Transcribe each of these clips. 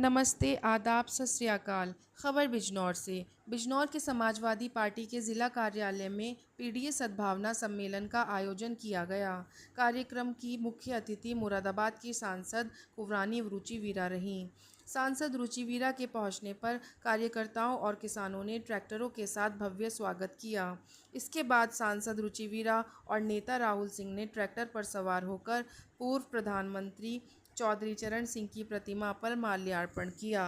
नमस्ते, आदाब, सत श्री अकाल। खबर बिजनौर से। बिजनौर के समाजवादी पार्टी के ज़िला कार्यालय में पीडीए सद्भावना सम्मेलन का आयोजन किया गया। कार्यक्रम की मुख्य अतिथि मुरादाबाद की सांसद कुंवरानी रुचि वीरा रहीं। सांसद रुचि वीरा के पहुंचने पर कार्यकर्ताओं और किसानों ने ट्रैक्टरों के साथ भव्य स्वागत किया। इसके बाद सांसद रुचि वीरा और नेता राहुल सिंह ने ट्रैक्टर पर सवार होकर पूर्व प्रधानमंत्री चौधरी चरण सिंह की प्रतिमा पर माल्यार्पण किया।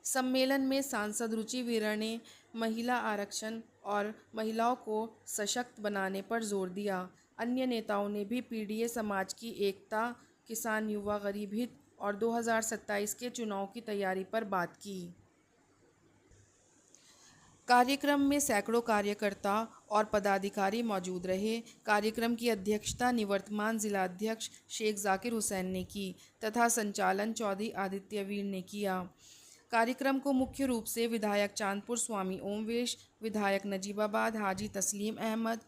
सम्मेलन में सांसद रुचि वीरा ने महिला आरक्षण और महिलाओं को सशक्त बनाने पर जोर दिया। अन्य नेताओं ने भी पीडीए समाज की एकता, किसान युवा गरीब हित और 2027 के चुनाव की तैयारी पर बात की। कार्यक्रम में सैकड़ों कार्यकर्ता और पदाधिकारी मौजूद रहे। कार्यक्रम की अध्यक्षता निवर्तमान जिलाध्यक्ष शेख जाकिर हुसैन ने की तथा संचालन चौधरी आदित्य वीर ने किया। कार्यक्रम को मुख्य रूप से विधायक चांदपुर स्वामी ओमवेश, विधायक नजीबाबाद हाजी तस्लीम अहमद,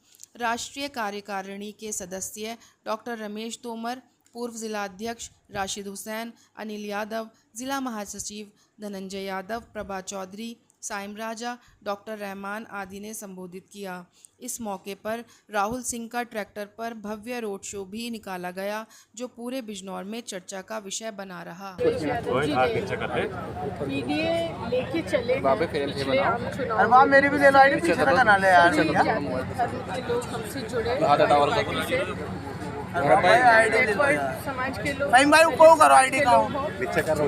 राष्ट्रीय कार्यकारिणी के सदस्य डॉक्टर रमेश तोमर, पूर्व जिलाध्यक्ष राशिद हुसैन, अनिल यादव, जिला महासचिव धनंजय यादव, प्रभा चौधरी, साइम राजा, डॉक्टर रहमान आदि ने संबोधित किया। इस मौके पर राहुल सिंह का ट्रैक्टर पर भव्य रोड शो भी निकाला गया, जो पूरे बिजनौर में चर्चा का विषय बना रहा। पीडीए लेके चले पिछले आम चुनाव लोग हमसे जुड़े समाज के लोग,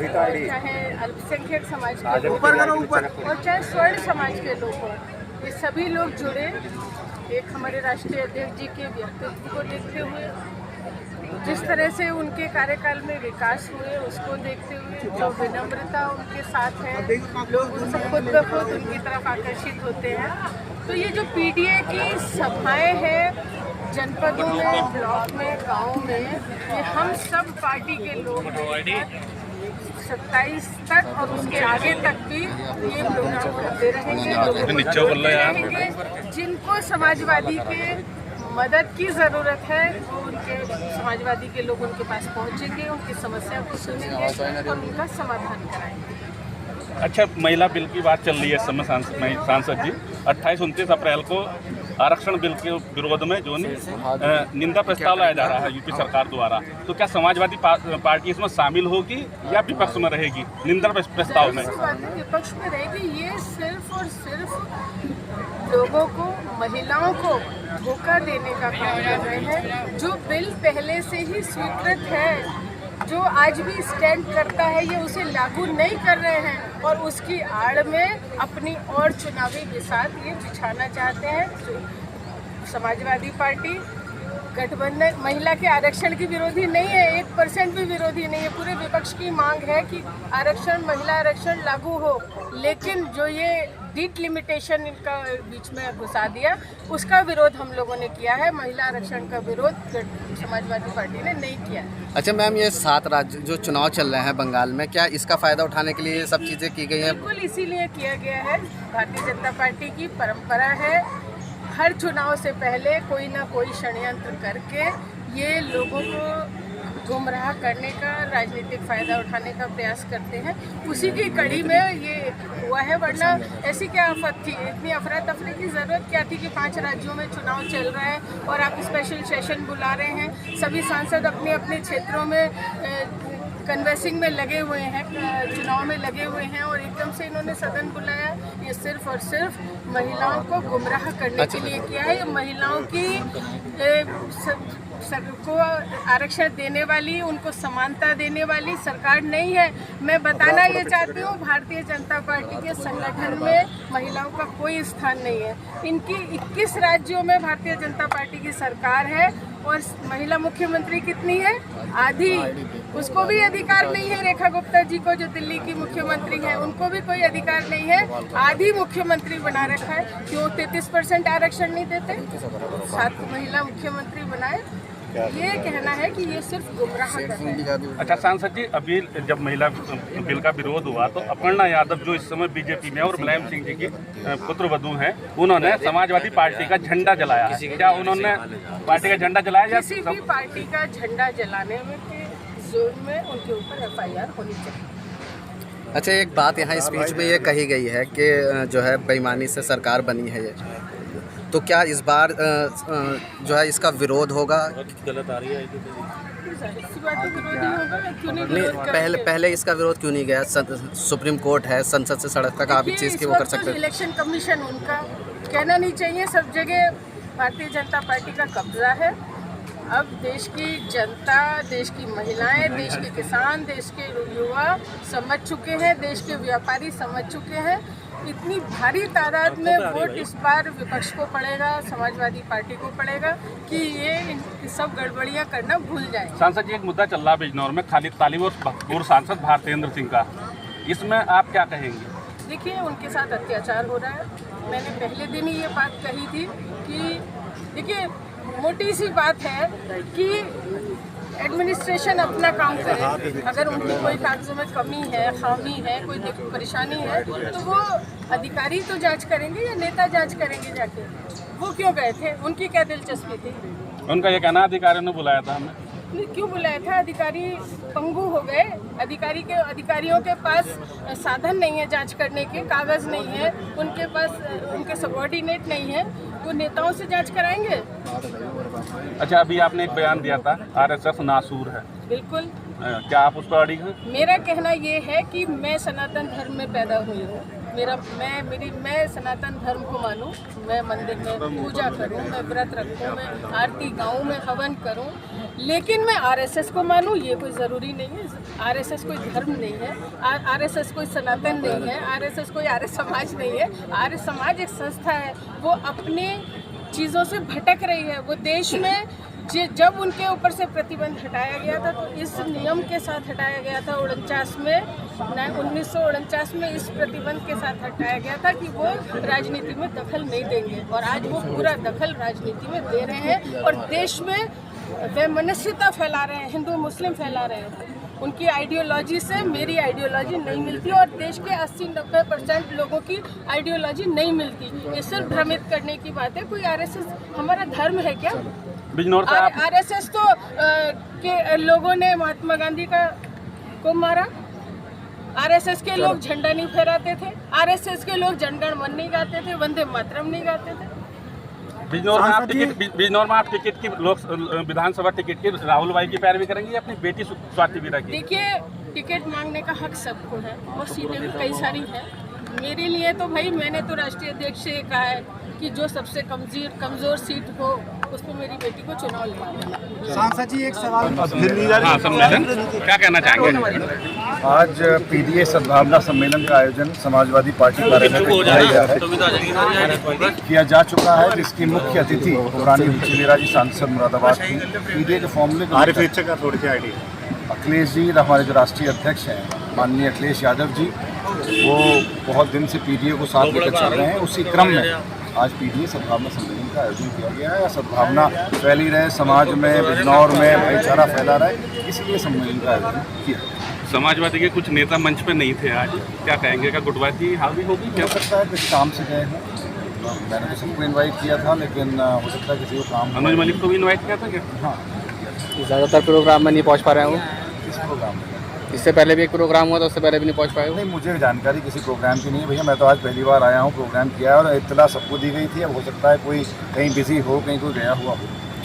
चाहे अल्पसंख्यक समाज के लोग और चाहे स्वर्ण समाज के लोग हों, ये सभी लोग जुड़े एक हमारे राष्ट्रीय अध्यक्ष जी के व्यक्तित्व को देखते हुए, जिस तरह से उनके कार्यकाल में विकास हुए उसको देखते हुए, जो विनम्रता उनके साथ है, लोग उनसे खुद ब खुद उनकी तरफ आकर्षित होते हैं। तो ये जो पीडीए की सभाएं हैं जनपदों में, ब्लॉक में, गाँव में, ये हम सब पार्टी के लोग 27 तक और उसके आगे तक भी ये प्रोग्राम करते रहेंगे। जिनको समाजवादी के मदद की ज़रूरत है वो उनके समाजवादी के लोग उनके पास पहुंचेंगे, उनकी समस्या को सुनेंगे और उनका समाधान कराएंगे। अच्छा, महिला बिल की बात चल रही है इस समय सांसद जी। 28-29 अप्रैल को आरक्षण बिल के विरोध में जो निंदा प्रस्ताव लाया जा रहा है यूपी सरकार द्वारा, तो क्या समाजवादी पार्टी इसमें शामिल होगी या विपक्ष में रहेगी निंदा प्रस्ताव में? विपक्ष में रहेगी। ये सिर्फ और सिर्फ लोगों को, महिलाओं को धोखा देने का काम कर रहे हैं। जो बिल पहले से ही स्वीकृत है, जो आज भी स्टैंड करता है, ये उसे लागू नहीं कर रहे हैं और उसकी आड़ में अपनी और चुनावी बिसात ये बिछाना चाहते हैं। समाजवादी पार्टी गठबंधन महिला के आरक्षण की विरोधी नहीं है, 1% भी विरोधी नहीं है। पूरे विपक्ष की मांग है कि आरक्षण, महिला आरक्षण लागू हो, लेकिन जो ये डिलिमिटेशन इनका बीच में घुसा दिया, उसका विरोध हम लोगों ने किया है। महिला आरक्षण का विरोध समाजवादी पार्टी ने नहीं किया। अच्छा मैम, ये 7 राज्य जो चुनाव चल रहे हैं बंगाल में, क्या इसका फ़ायदा उठाने के लिए ये सब चीज़ें की गई हैं? बिल्कुल इसीलिए किया गया है। भारतीय जनता पार्टी की परंपरा है, हर चुनाव से पहले कोई ना कोई षड्यंत्र करके ये लोगों को गुमराह करने का, राजनीतिक फ़ायदा उठाने का प्रयास करते हैं। उसी की कड़ी में ये हुआ है, वरना ऐसी क्या आफत थी, इतनी अफरा तफरी की ज़रूरत क्या थी कि 5 राज्यों में चुनाव चल रहा है और आप स्पेशल सेशन बुला रहे हैं। सभी सांसद अपने अपने क्षेत्रों में कन्वेंसिंग में लगे हुए हैं, चुनाव में लगे हुए हैं और एकदम से इन्होंने सदन बुलाया। ये सिर्फ और सिर्फ महिलाओं को गुमराह करने के लिए किया है। ये महिलाओं की को आरक्षण देने वाली, उनको समानता देने वाली सरकार नहीं है। मैं बताना ये चाहती हूँ, भारतीय जनता पार्टी के संगठन में महिलाओं का कोई स्थान नहीं है। इनकी 21 राज्यों में भारतीय जनता पार्टी की सरकार है और महिला मुख्यमंत्री कितनी है? आधी। उसको भी अधिकार नहीं है। रेखा गुप्ता जी को, जो दिल्ली की मुख्यमंत्री है, उनको भी कोई अधिकार नहीं है। आधी मुख्यमंत्री बना रखा है। क्यों 33% आरक्षण नहीं देते? 7 महिला मुख्यमंत्री बनाए। ये कहना है कि ये सिर्फ गुमराह कर रहे हैं। अच्छा सांसद जी, अभी जब महिला बिल का विरोध हुआ तो अपर्णा यादव जो इस समय बीजेपी में और मुलायम सिंह जी की पुत्रवधू हैं, उन्होंने समाजवादी पार्टी का झंडा जलाया है। क्या उन्होंने पार्टी का झंडा जलाया? किसी भी पार्टी का झंडा जलाने में जोन में उनके ऊपर FIR होनी चाहिए। अच्छा, एक बात यहाँ स्पीच में ये कही गई है कि जो है बेईमानी से सरकार बनी है ये, तो क्या इस बार जो है इसका विरोध होगा? गलत आ रही है इसी बात का विरोध ही होगा, क्यों नहीं नहीं, विरोध करेंगे? पहले इसका विरोध क्यों नहीं गया? सुप्रीम कोर्ट है, संसद से सड़क तक आप इस चीज़ की वो कर सकते हैं। इलेक्शन कमीशन उनका कहना नहीं चाहिए, सब जगह भारतीय जनता पार्टी का कब्जा है। अब देश की जनता, देश की महिलाएं, देश के किसान, देश के युवा समझ चुके हैं, देश के व्यापारी समझ चुके हैं। इतनी भारी तादाद में वोट इस बार विपक्ष को पड़ेगा, समाजवादी पार्टी को पड़ेगा कि ये सब गड़बड़ियां करना भूल जाए। सांसद जी, एक मुद्दा चल रहा है बिजनौर में, खालिद तालिब और पूर्व सांसद भारतेंद्र सिंह का, इसमें आप क्या कहेंगे? देखिए, उनके साथ अत्याचार हो रहा है। मैंने पहले दिन ही ये बात कही थी कि देखिए, मोटी सी बात है कि एडमिनिस्ट्रेशन अपना काम करे। अगर उनकी कोई कागजों में कमी है, खामी है, कोई परेशानी है, तो वो अधिकारी तो जांच करेंगे या नेता जांच करेंगे जाके? वो क्यों गए थे? उनकी क्या दिलचस्पी थी? उनका ये कहना अधिकारियों ने बुलाया था हमें। क्यों बुलाया था? अधिकारी पंगु हो गए। अधिकारियों के पास साधन नहीं है जांच करने के, कागज नहीं है उनके पास, उनके सबऑर्डिनेट नहीं है, वो नेताओं से जांच कराएंगे? अच्छा, अभी आपने एक बयान दिया था RSS नासूर है, बिल्कुल। क्या आप उस पर अड़ी हैं? मेरा कहना ये है कि मैं सनातन धर्म में पैदा हुई हूँ। मैं सनातन धर्म को मानूं, मैं मंदिर में पूजा करूं, मैं व्रत रखूं, मैं आरती गाऊं, मैं हवन करूं, लेकिन मैं RSS को मानूं ये कोई ज़रूरी नहीं है। RSS कोई धर्म नहीं है, RSS कोई सनातन नहीं है, RSS कोई आर्य समाज नहीं है। आर्य समाज एक संस्था है, वो अपने चीज़ों से भटक रही है। वो देश में जब उनके ऊपर से प्रतिबंध हटाया गया था तो इस नियम के साथ हटाया गया था 1949 में इस प्रतिबंध के साथ हटाया गया था कि वो राजनीति में दखल नहीं देंगे, और आज वो पूरा दखल राजनीति में दे रहे हैं और देश में वैमनस्यता फैला रहे हैं, हिंदू मुस्लिम फैला रहे हैं। उनकी आइडियोलॉजी से मेरी आइडियोलॉजी नहीं मिलती और देश के 80-90% लोगों की आइडियोलॉजी नहीं मिलती। ये सिर्फ भ्रमित करने की बात है। कोई RSS हमारा धर्म है क्या? बिजनौर से आप RSS तो के लोगों ने महात्मा गांधी को मारा। RSS के लोग झंडा नहीं फहराते थे, RSS के लोग जनगण मन नहीं गाते थे, वंदे मातरम नहीं गाते थे। बिजनौर में आप टिकट की विधानसभा टिकट की राहुल भाई की पैरवी करेंगे या अपनी बेटी स्वाति वीरा की? देखिए, टिकट मांगने का हक सबको है और सीटें भी कई सारी हैं। मेरे लिए तो भाई, मैंने तो राष्ट्रीय अध्यक्ष से कहा है कि जो सबसे कमजोर सीट हो उस पर मेरी बेटी को चुनाव लड़वाना। सांसद जी, एक सवाल क्या कहना चाहेंगे? आज PDA सद्भावना सम्मेलन का आयोजन समाजवादी पार्टी कार्यालय में किया जा चुका है, जिसकी मुख्य अतिथि पुरानी रुचि वीरा जी सांसद मुरादाबाद की। PDA के फॉर्मूले अखिलेश जी, हमारे जो राष्ट्रीय अध्यक्ष हैं माननीय अखिलेश यादव जी, वो बहुत दिन से PDA को साथ लेकर चल रहे हैं। उसी क्रम में आज PDA सद्भावना सम्मेलन का आयोजन किया गया है। सद्भावना फैली रहे समाज में, बिजनौर में भाईचारा फैला रहे, इसलिए सम्मेलन का आयोजन किया। समाजवादी के कुछ नेता मंच पे नहीं थे आज, क्या कहेंगे? क्या गुटबाजी हावी होगी? क्या हो सकता है कुछ काम से गए हैं, मैंने तो सबको इन्वाइट किया था, लेकिन हो सकता है किसी को काम। अनुज मलिक को भी इन्वाइट किया था क्या? हाँ, ज़्यादातर प्रोग्राम में नहीं पहुँच पा रहे हैं वो। किस प्रोग्राम में? इससे पहले भी एक प्रोग्राम हुआ था, उससे पहले भी नहीं पहुँच पाए वो। नहीं, मुझे जानकारी किसी प्रोग्राम की नहीं है भैया। मैं तो आज पहली बार आया हूँ, प्रोग्राम किया है और इत्तला सबको दी गई थी। अब हो सकता है कोई कहीं बिजी हो, कहीं कोई गया हुआ हो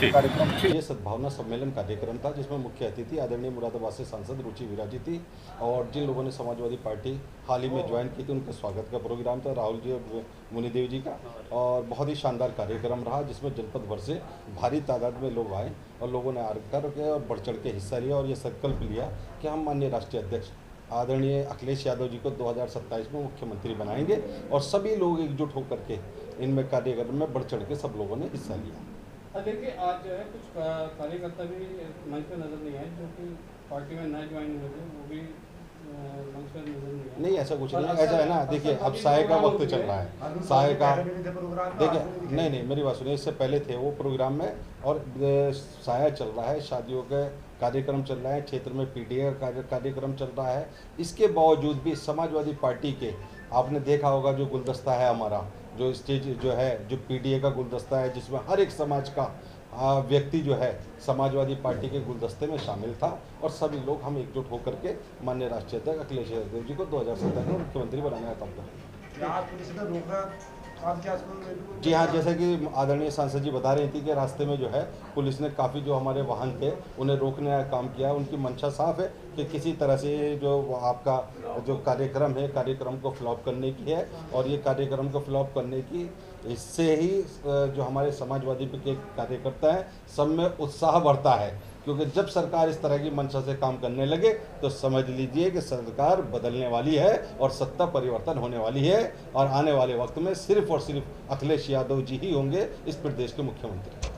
कार्यक्रम। ये सद्भावना सम्मेलन कार्यक्रम था, जिसमें मुख्य अतिथि आदरणीय मुरादाबाद से सांसद रुचि वीरा जी थी, और जिन लोगों ने समाजवादी पार्टी हाल ही में ज्वाइन की थी उनके स्वागत का प्रोग्राम था, राहुल जी और मुनिदेव जी का। और बहुत ही शानदार कार्यक्रम रहा, जिसमें जनपद भर से भारी तादाद में लोग आए और लोगों ने आकर के और बढ़ चढ़ के हिस्सा लिया और ये संकल्प लिया कि हम माननीय राष्ट्रीय अध्यक्ष आदरणीय अखिलेश यादव जी को 2027 में मुख्यमंत्री बनाएंगे, और सभी लोग एकजुट होकर के इनमें कार्यक्रम में बढ़ चढ़ के सब लोगों ने हिस्सा लिया। देखिए, आज जो है कुछ कार्यकर्ता भी मंच पे नजर नहीं आए, जो कि पार्टी में नए ज्वाइन हुए थे, वो भी मंच पे नजर नहीं आए। नहीं, ऐसा कुछ नहीं है। ऐसा है ना, देखिए अब साय का वक्त चल रहा है, साय का देखिए, नहीं मेरी बात सुनिए, इससे पहले थे वो प्रोग्राम में, और साया चल रहा है, शादियों के कार्यक्रम चल रहा है, क्षेत्र में PDA का कार्यक्रम चल रहा है। इसके बावजूद भी समाजवादी पार्टी के, आपने देखा होगा जो गुलदस्ता है हमारा, जो स्टेज जो है, जो PDA का गुलदस्ता है, जिसमें हर एक समाज का व्यक्ति जो है समाजवादी पार्टी के गुलदस्ते में शामिल था और सभी लोग हम एकजुट होकर के माननीय राष्ट्रीय अध्यक्ष अखिलेश यादव जी को 2017 में मुख्यमंत्री बनाने का काम करें। जी हाँ, जैसे कि आदरणीय सांसद जी बता रही थी कि रास्ते में जो है पुलिस ने काफ़ी जो हमारे वाहन थे उन्हें रोकने का काम किया। उनकी मंशा साफ है कि किसी तरह से जो आपका जो कार्यक्रम है कार्यक्रम को फ्लॉप करने की है और ये कार्यक्रम को फ्लॉप करने की इससे ही जो हमारे समाजवादी के कार्यकर्ता हैं सब में उत्साह बढ़ता है, क्योंकि जब सरकार इस तरह की मंशा से काम करने लगे तो समझ लीजिए कि सरकार बदलने वाली है और सत्ता परिवर्तन होने वाली है और आने वाले वक्त में सिर्फ और सिर्फ अखिलेश यादव जी ही होंगे इस प्रदेश के मुख्यमंत्री।